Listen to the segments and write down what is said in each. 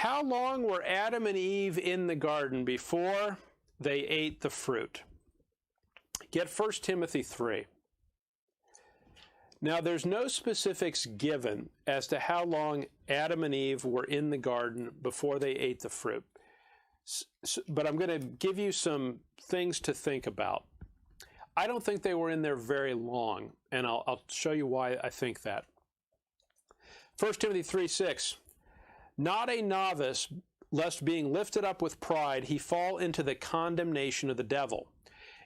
How long were Adam and Eve in the garden before they ate the fruit? Get 1 Timothy 3. Now, there's no specifics given as to how long Adam and Eve were in the garden before they ate the fruit. But I'm going to give you some things to think about. I don't think they were in there very long, and I'll show you why I think that. 1 Timothy 3:6, not a novice, lest being lifted up with pride, he fall into the condemnation of the devil.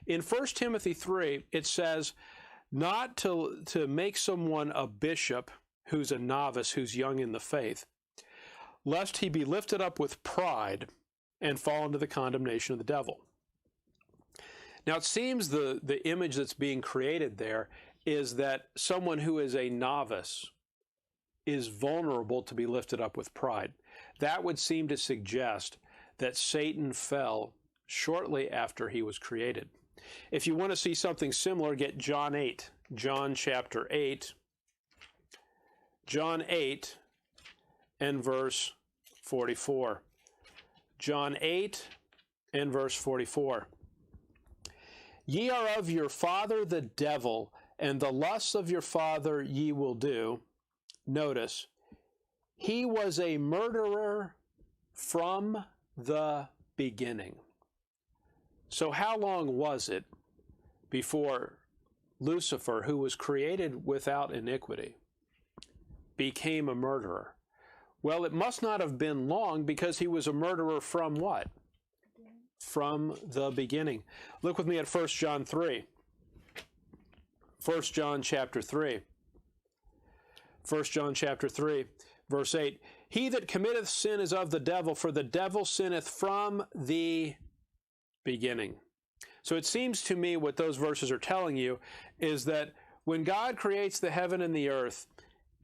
In 1 Timothy 3, it says, not to make someone a bishop who's a novice, who's young in the faith, lest he be lifted up with pride and fall into the condemnation of the devil. Now, it seems the image that's being created there is that someone who is a novice is vulnerable to be lifted up with pride. That would seem to suggest that Satan fell shortly after he was created. If you want to see something similar, get John 8. John chapter 8. John 8 and verse 44. John 8 and verse 44. Ye are of your father the devil, and the lusts of your father ye will do. Notice, he was a murderer from the beginning. So how long was it before Lucifer, who was created without iniquity, became a murderer? Well, it must not have been long, because he was a murderer from what? From the beginning. Look with me at 1 John 3. 1 John chapter 3. 1 John chapter 3, verse 8. He that committeth sin is of the devil, for the devil sinneth from the beginning. So it seems to me what those verses are telling you is that when God creates the heaven and the earth,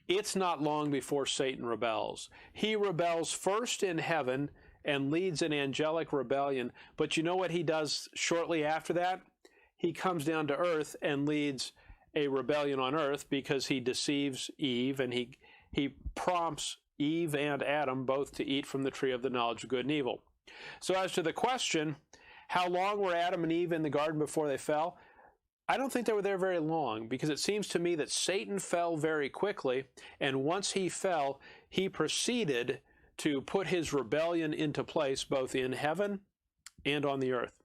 it's not long before Satan rebels. He rebels first in heaven and leads an angelic rebellion. But you know what he does shortly after that? He comes down to earth and leads a rebellion on earth, because he deceives Eve, and he prompts Eve and Adam both to eat from the tree of the knowledge of good and evil. So as to the question, how long were Adam and Eve in the garden before they fell? I don't think they were there very long, because it seems to me that Satan fell very quickly, and once he fell, he proceeded to put his rebellion into place both in heaven and on the earth.